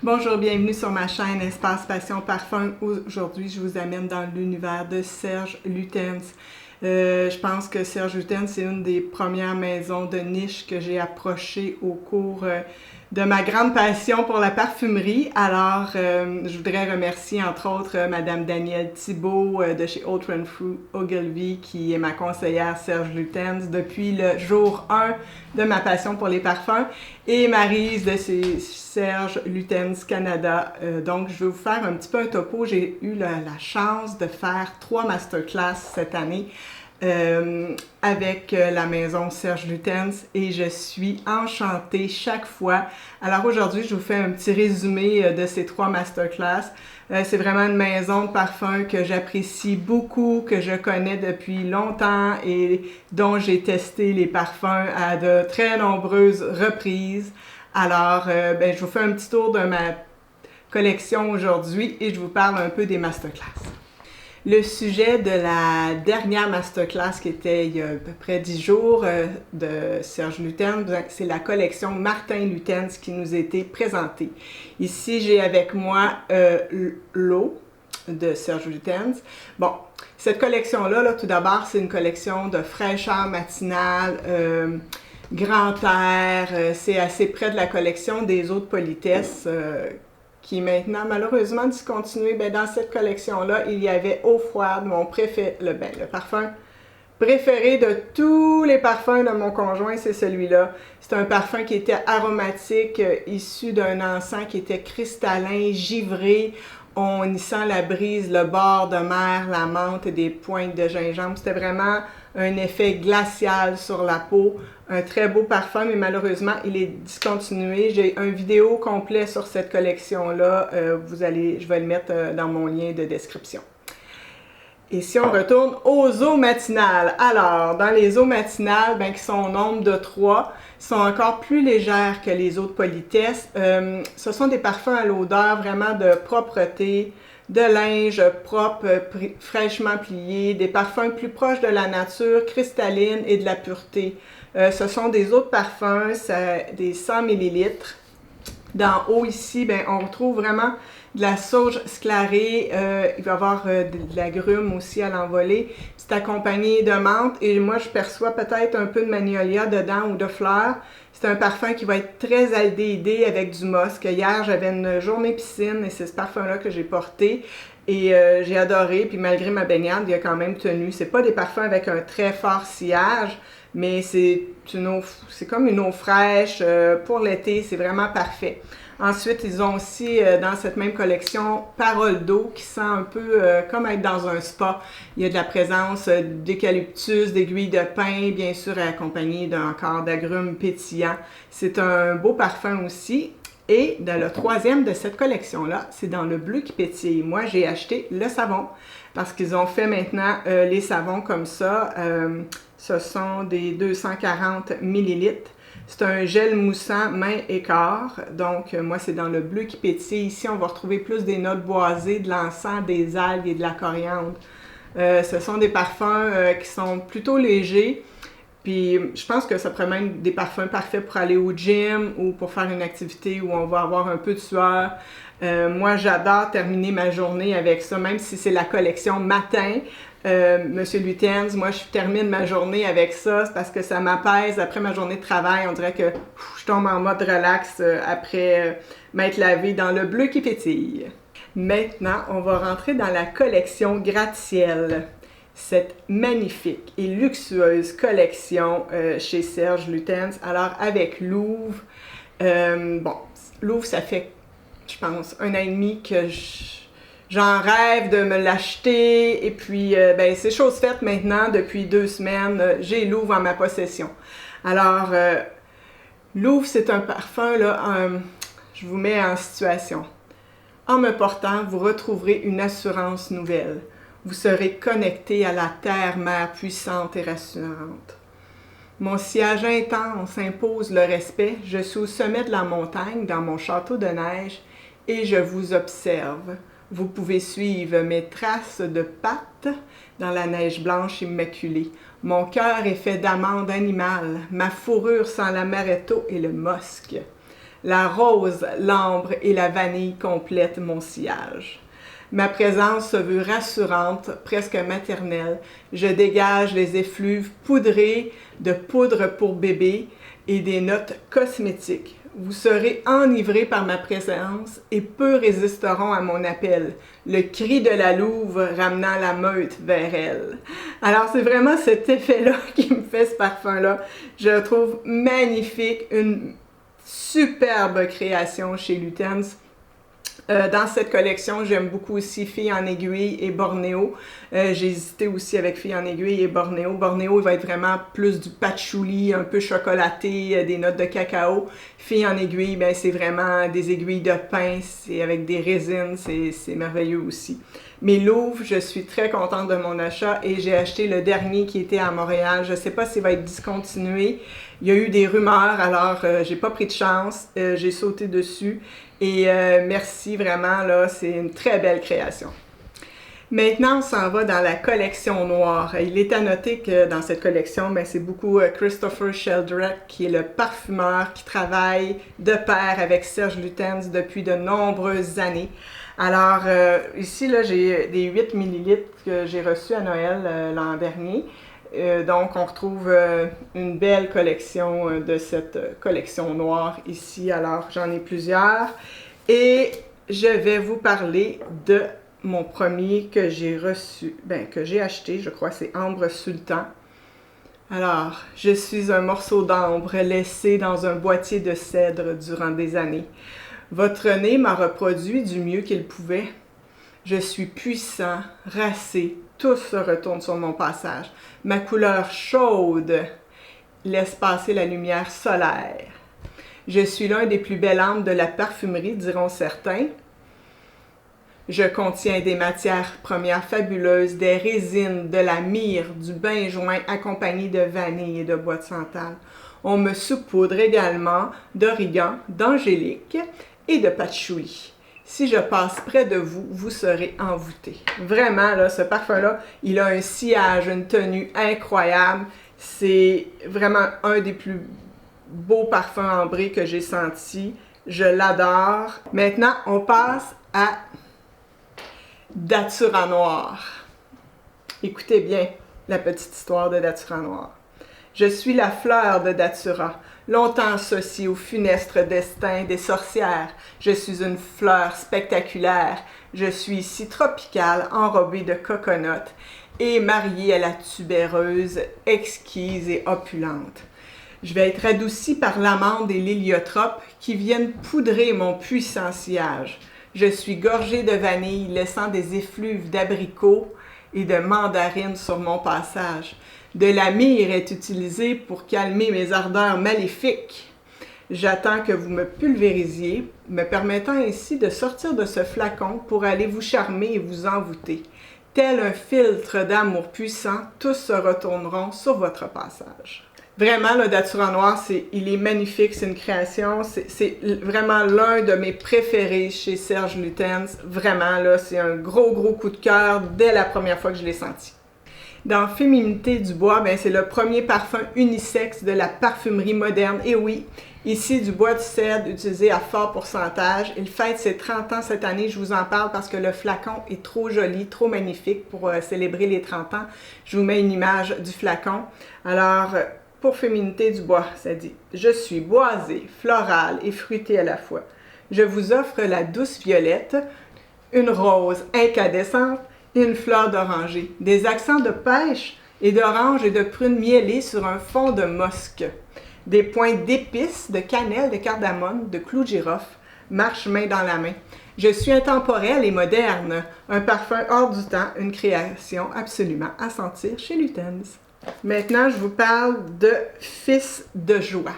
Bonjour, bienvenue sur ma chaîne Espace Passion Parfum. Aujourd'hui, je vous amène dans l'univers de Serge Lutens. Je pense que Serge Lutens, c'est une des premières maisons de niche que j'ai approchées au cours de ma grande passion pour la parfumerie. Alors, je voudrais remercier entre autres Madame Danielle Thibault de chez Old Renfrew Ogilvy qui est ma conseillère Serge Lutens depuis le jour 1 de ma passion pour les parfums, et Maryse de chez Serge Lutens Canada. Donc, je vais vous faire un petit peu un topo. J'ai eu la chance de faire 3 masterclass cette année avec la maison Serge Lutens et je suis enchantée chaque fois. Alors aujourd'hui, je vous fais un petit résumé de ces 3 masterclass. C'est vraiment une maison de parfum que j'apprécie beaucoup, que je connais depuis longtemps et dont j'ai testé les parfums à de très nombreuses reprises. Alors, je vous fais un petit tour de ma collection aujourd'hui et je vous parle un peu des masterclass. Le sujet de la dernière masterclass qui était il y a à peu près 10 jours de Serge Lutens, c'est la collection Martin Lutens qui nous a été présentée. Ici, j'ai avec moi l'eau de Serge Lutens. Bon, cette collection-là, tout d'abord, c'est une collection de fraîcheur matinale, grand air, c'est assez près de la collection des eaux de politesse qui est maintenant malheureusement discontinuée. Dans cette collection-là, il y avait eau froide, mon préféré, le parfum préféré de tous les parfums de mon conjoint, c'est celui-là. C'est un parfum qui était aromatique, issu d'un encens qui était cristallin, givré. On y sent la brise, le bord de mer, la menthe et des pointes de gingembre. C'était vraiment un effet glacial sur la peau. Un très beau parfum, mais malheureusement, il est discontinué. J'ai une vidéo complète sur cette collection-là. Je vais le mettre dans mon lien de description. Et si on retourne aux eaux matinales. Alors, dans les eaux matinales, qui sont au nombre de 3, sont encore plus légères que les eaux de politesse. Ce sont des parfums à l'odeur vraiment de propreté, de linge propre, fraîchement plié, des parfums plus proches de la nature, cristalline et de la pureté. Ce sont des eaux de parfum, des 100 ml. D'en haut ici, on retrouve vraiment de la sauge sclarée, il va y avoir de l'agrumes aussi à l'envolée. C'est accompagné de menthe et moi je perçois peut-être un peu de magnolia dedans ou de fleurs. C'est un parfum qui va être très aldéhydé avec du musc. Hier, j'avais une journée piscine et c'est ce parfum-là que j'ai porté et j'ai adoré. Puis malgré ma baignade, il a quand même tenu. C'est pas des parfums avec un très fort sillage, mais c'est comme une eau fraîche pour l'été. C'est vraiment parfait. Ensuite, ils ont aussi dans cette même collection Parole d'eau qui sent un peu comme être dans un spa. Il y a de la présence d'eucalyptus, d'aiguilles de pin, bien sûr accompagné encore d'agrumes pétillants. C'est un beau parfum aussi. Et dans le 3e de cette collection-là, c'est dans le bleu qui pétille. Moi, j'ai acheté le savon parce qu'ils ont fait maintenant les savons comme ça. Ce sont des 240 ml. C'est un gel moussant main et corps. Donc, moi, c'est dans le bleu qui pétille. Ici, on va retrouver plus des notes boisées, de l'encens, des algues et de la coriandre. Ce sont des parfums qui sont plutôt légers. Puis, je pense que ça pourrait même des parfums parfaits pour aller au gym ou pour faire une activité où on va avoir un peu de sueur. Moi, j'adore terminer ma journée avec ça, même si c'est la collection matin. Monsieur Lutens, moi je termine ma journée avec ça parce que ça m'apaise après ma journée de travail. On dirait que je tombe en mode relax après m'être lavé dans le bleu qui pétille. Maintenant, on va rentrer dans la collection gratte-ciel. Cette magnifique et luxueuse collection chez Serge Lutens. Alors avec Louvre, Louvre ça fait, je pense, 1 an et demi que j'en rêve de me l'acheter et puis c'est chose faite maintenant. Depuis 2 semaines, j'ai Louvre en ma possession. Alors, Louvre, c'est un parfum, là, je vous mets en situation. En me portant, vous retrouverez une assurance nouvelle. Vous serez connecté à la terre-mère puissante et rassurante. Mon sillage intense impose le respect. Je suis au sommet de la montagne, dans mon château de neige, et je vous observe. Vous pouvez suivre mes traces de pattes dans la neige blanche immaculée. Mon cœur est fait d'amandes animales, ma fourrure sent l'amaretto et le musc. La rose, l'ambre et la vanille complètent mon sillage. Ma présence se veut rassurante, presque maternelle. Je dégage les effluves poudrés de poudre pour bébé et des notes cosmétiques. Vous serez enivrés par ma présence et peu résisteront à mon appel. Le cri de la louve ramenant la meute vers elle. Alors c'est vraiment cet effet-là qui me fait ce parfum-là. Je le trouve magnifique, une superbe création chez Luten's. Dans cette collection, j'aime beaucoup aussi Fille en aiguille et Bornéo. J'ai hésité aussi avec Fille en aiguille et Bornéo. Bornéo, il va être vraiment plus du patchouli, un peu chocolaté, des notes de cacao. Fille en aiguille, ben, c'est vraiment des aiguilles de pin, c'est avec des résines, c'est merveilleux aussi. Mes louves, je suis très contente de mon achat et j'ai acheté le dernier qui était à Montréal. Je ne sais pas s'il va être discontinué. Il y a eu des rumeurs, alors j'ai pas pris de chance. J'ai sauté dessus. Et merci vraiment, là, c'est une très belle création. Maintenant, on s'en va dans la collection noire. Il est à noter que dans cette collection, ben, c'est beaucoup Christopher Sheldrake qui est le parfumeur qui travaille de pair avec Serge Lutens depuis de nombreuses années. Alors, ici, là, j'ai des 8 ml que j'ai reçus à Noël l'an dernier. Donc, on retrouve une belle collection de cette collection noire ici. Alors, j'en ai plusieurs. Et je vais vous parler de mon premier que j'ai reçu, que j'ai acheté, je crois, c'est Ambre Sultan. Alors, je suis un morceau d'ambre laissé dans un boîtier de cèdre durant des années. Votre nez m'a reproduit du mieux qu'il pouvait. Je suis puissant, racé, tout se retourne sur mon passage. Ma couleur chaude laisse passer la lumière solaire. Je suis l'un des plus belles âmes de la parfumerie, diront certains. Je contiens des matières premières fabuleuses, des résines, de la myrrhe, du benjoin accompagné de vanille et de bois de santal. On me saupoudre également d'origan, d'angélique et de patchouli. Si je passe près de vous, vous serez envoûté. Vraiment, là, ce parfum-là, il a un sillage, une tenue incroyable. C'est vraiment un des plus beaux parfums ambrés que j'ai senti. Je l'adore. Maintenant, on passe à Datura Noir. Écoutez bien la petite histoire de Datura Noir. Je suis la fleur de Datura, longtemps associée au funestre destin des sorcières. Je suis une fleur spectaculaire. Je suis ici tropicale, enrobée de coconut et mariée à la tubéreuse, exquise et opulente. Je vais être adoucie par l'amande et l'héliotrope qui viennent poudrer mon puissant sillage. Je suis gorgée de vanille, laissant des effluves d'abricots et de mandarines sur mon passage. De la myrrhe est utilisée pour calmer mes ardeurs maléfiques. J'attends que vous me pulvérisiez, me permettant ainsi de sortir de ce flacon pour aller vous charmer et vous envoûter. Tel un filtre d'amour puissant, tous se retourneront sur votre passage. Vraiment, le Datura Noir, il est magnifique, c'est une création, c'est vraiment l'un de mes préférés chez Serge Lutens. Vraiment, là, c'est un gros coup de cœur dès la première fois que je l'ai senti. Dans Féminité du bois, c'est le premier parfum unisexe de la parfumerie moderne. Et oui, ici, du bois de cèdre utilisé à fort pourcentage. Il fête ses 30 ans cette année. Je vous en parle parce que le flacon est trop joli, trop magnifique pour célébrer les 30 ans. Je vous mets une image du flacon. Alors, pour Féminité du bois, ça dit « Je suis boisée, florale et fruitée à la fois. Je vous offre la douce violette, une rose incandescente, et une fleur d'oranger, des accents de pêche et d'orange et de prune mielées sur un fond de mosque, des pointes d'épices, de cannelle, de cardamome, de clous de girofle, marchent main dans la main. Je suis intemporelle et moderne, un parfum hors du temps, une création absolument à sentir chez Lutens. Maintenant, je vous parle de Fils de joie.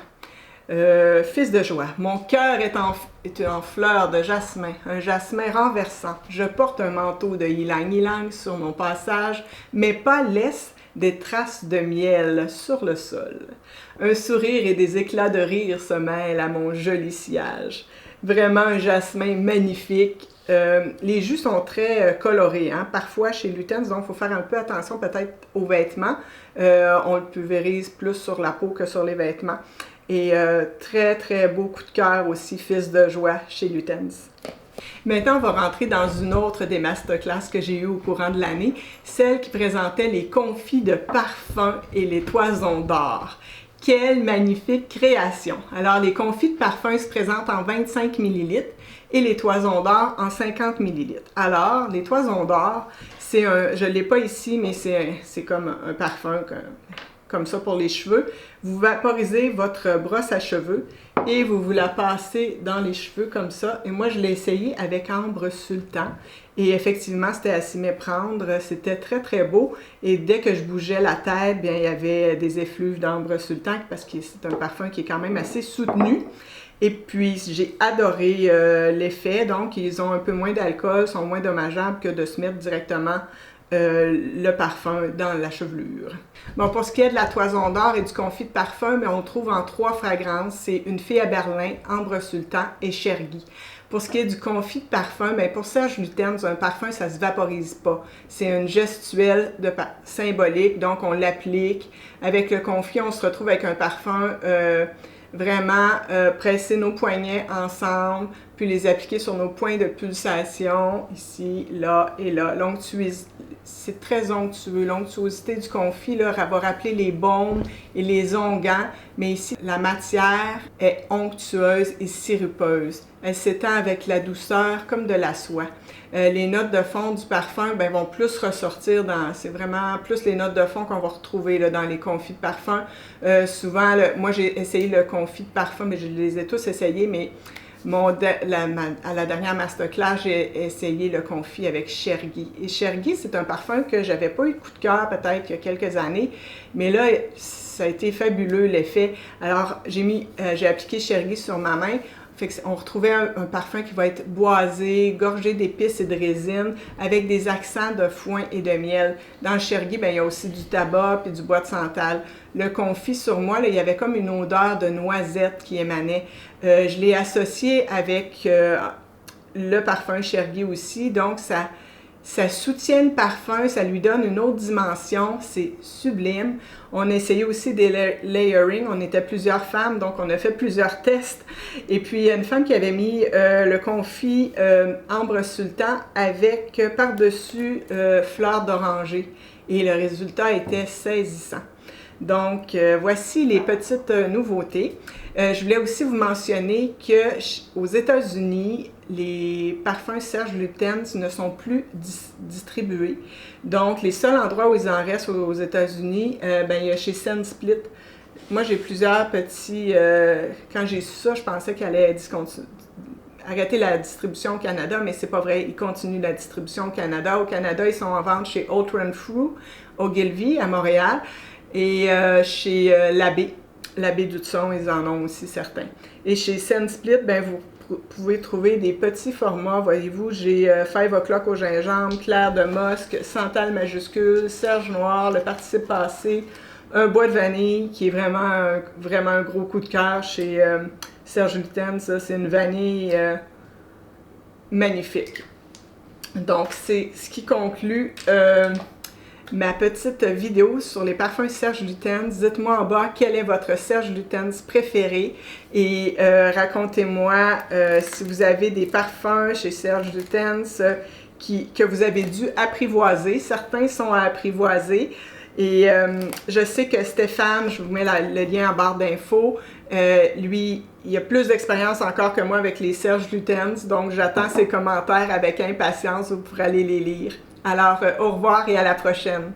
Fils de joie, mon cœur est en fleur de jasmin, un jasmin renversant. Je porte un manteau de ylang-ylang sur mon passage, mes pas laissent des traces de miel sur le sol. Un sourire et des éclats de rire se mêlent à mon joli sillage. Vraiment un jasmin magnifique. les jus sont très colorés, hein? Parfois chez Luten's, donc il faut faire un peu attention peut-être aux vêtements. On le pulvérise plus sur la peau que sur les vêtements. Et très très beau coup de cœur aussi, Fils de joie chez Luten's. Maintenant, on va rentrer dans une autre des masterclass que j'ai eues au courant de l'année, celle qui présentait les confits de parfum et les toisons d'or. Quelle magnifique création! Alors, les confits de parfum se présentent en 25 ml et les toisons d'or en 50 ml. Alors, les toisons d'or, c'est un, je ne l'ai pas ici, mais c'est comme un parfum comme ça pour les cheveux. Vous vaporisez votre brosse à cheveux et vous la passez dans les cheveux comme ça. Et moi, je l'ai essayé avec Ambre Sultan. Et effectivement, c'était à s'y méprendre. C'était très, très beau. Et dès que je bougeais la tête, bien, il y avait des effluves d'Ambre Sultan parce que c'est un parfum qui est quand même assez soutenu. Et puis, j'ai adoré l'effet. Donc, ils ont un peu moins d'alcool, sont moins dommageables que de se mettre directement le parfum dans la chevelure. Bon, pour ce qui est de la toison d'or et du confit de parfum, mais on trouve en 3 fragrances. C'est Une fille à Berlin, Ambre Sultan et Chergui. Pour ce qui est du confit de parfum, bien, pour Serge Lutens, un parfum, ça ne se vaporise pas. C'est une gestuelle symbolique, donc on l'applique. Avec le confit, on se retrouve avec un parfum vraiment presser nos poignets ensemble, puis les appliquer sur nos points de pulsation, ici, là et là. C'est très onctueux. L'onctuosité du confit là, va rappeler les baumes et les onguents, mais ici, la matière est onctueuse et sirupeuse. Elle s'étend avec la douceur comme de la soie. Les notes de fond du parfum bien, vont plus ressortir c'est vraiment plus les notes de fond qu'on va retrouver là, dans les confits de parfum. Souvent, moi j'ai essayé le confit de parfum, mais je les ai tous essayés, mais à la dernière masterclass, j'ai essayé le confit avec Chergui. Et Chergui, c'est un parfum que j'avais pas eu de coup de cœur peut-être il y a quelques années, mais là, ça a été fabuleux l'effet. Alors, j'ai appliqué Chergui sur ma main. On retrouvait un parfum qui va être boisé, gorgé d'épices et de résine, avec des accents de foin et de miel. Dans le Chergui, bien, il y a aussi du tabac et du bois de santal. Le confit sur moi, là, il y avait comme une odeur de noisette qui émanait. Je l'ai associé avec le parfum Chergui aussi, donc ça soutient le parfum, ça lui donne une autre dimension, c'est sublime. On a essayé aussi des layering, on était plusieurs femmes, donc on a fait plusieurs tests. Et puis, il y a une femme qui avait mis le confit Ambre Sultan avec par-dessus fleur d'oranger. Et le résultat était saisissant. Donc, voici les petites nouveautés. Je voulais aussi vous mentionner qu'aux États-Unis, les parfums Serge Lutens ne sont plus distribués. Donc, les seuls endroits où ils en restent aux États-Unis, il y a chez Scent Split. Moi, j'ai plusieurs petits... quand j'ai su ça, je pensais qu'elle allait arrêter la distribution au Canada, mais c'est pas vrai. Ils continuent la distribution au Canada. Au Canada, ils sont en vente chez Old Renfrew, au Gilvy, à Montréal, et chez L'Abbé d'Hudson, ils en ont aussi certains. Et chez Scent Split, ben, vous pouvez trouver des petits formats. Voyez-vous, j'ai 5 o'clock au gingembre, clair de musc, santal majuscule, serge noir, le participe passé, un bois de vanille qui est vraiment un gros coup de cœur chez Serge Lutens. C'est une vanille magnifique. Donc, c'est ce qui conclut ma petite vidéo sur les parfums Serge Lutens. Dites-moi en bas quel est votre Serge Lutens préféré et racontez-moi si vous avez des parfums chez Serge Lutens que vous avez dû apprivoiser. Certains sont à apprivoiser. Et je sais que Stéphane, je vous mets le lien en barre d'infos, lui, il a plus d'expérience encore que moi avec les Serge Lutens, donc j'attends ses commentaires avec impatience, vous pourrez aller les lire. Alors, au revoir et à la prochaine!